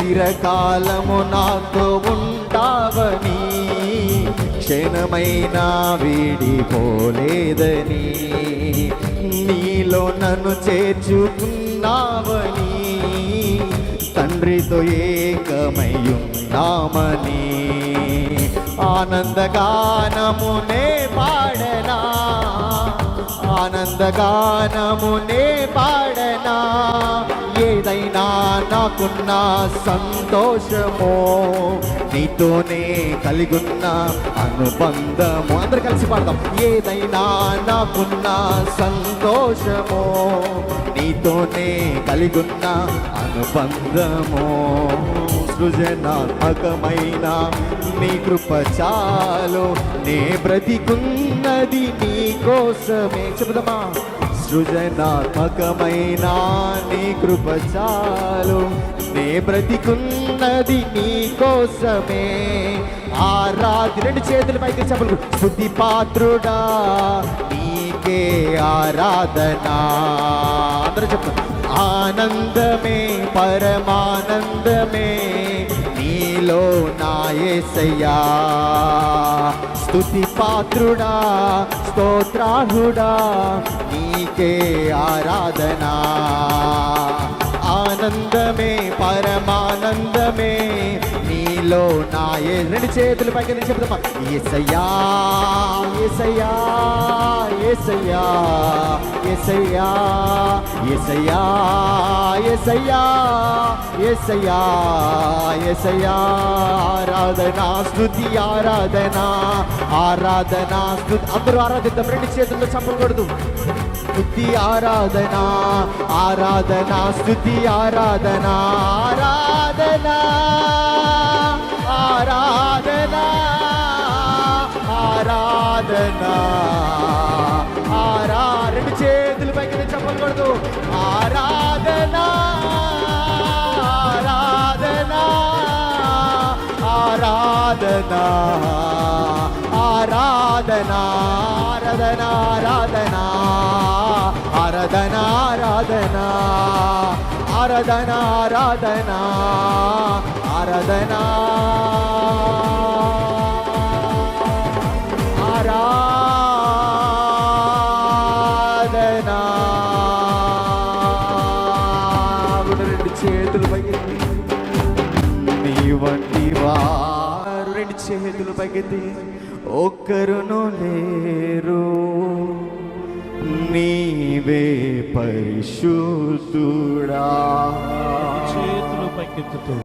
చిరకాలము నాతో ఉంటావని, క్షణమైనా వీడిపోలేదని, నీలో నన్ను చేర్చుకున్నావని, తండ్రితో ఏకమయ్యున్నామని, ఆనందగానమునే పాడనా, ఆనందగానమునే పాడనా, ఏదైనా నాకున్న సంతోషమో, నీతోనే కలిగున్న అనుబంధము. అందరు కలిసి పాడదాం. ఏదైనా నాకున్న సంతోషమో, నీతోనే కలిగున్న అనుబంధమో, సృజనాత్మకమైన నీ కృప చాలు, నే బ్రతికున్నది నీ కోసమే. చెబుదమా. సృజనాత్మకమైన నీ కృప చాలు, నే బ్రతికున్నది నీ కోసమే. రెండు చేతుల పైకి చెప్పలు. స్తుతి పాత్రుడా నీకే ఆరాధనా. అందరూ చెప్తారు. ఆనందమే పరమానందమే నీలో నా యేసయ్యా. స్తుతి పాత్రుడా స్తోత్రాహుడా నీకే ఆరాధనా. ఆనందమే పరమానందమే నీలో నా రెండు చేతుల పైకి చెప్తామా. యేసయ్యా యేసయ్యా యేసయ్యా యేసయ్యా యేసయ్యా యేసయ్యా యేసయ్యా యేసయ్యా. ఆరాధనా స్తుతి ఆరాధనా ఆరాధనా స్తుతి. అందరూ ఆరాధిద్దాం. రెండు చేతుల్లో చప్పకూడదు. స్తుతి ఆరాధనా ఆరాధనా స్తుతి ఆరాధనా ఆరాధనా ఆరాధనా ఆరాధనా రెండు చేతుల పైకి చెప్పకూడదు. ఆరాధనా ఆరాధనా ఆరాధనా ఆరాధనా ఆరాధనా ఆరాధనా ఆరాధనా ఆరాధనా ఆరాధనా ఆరాధనా ఆరాధనా. రెండు చేతులు పైకెత్తి. నీ వంటి వారు రెండు చేతులు పైకెత్తి. ఒక్కరును లేరు, నీవే పరిశుద్ధుడా. చేతులు పైకెత్తుతూ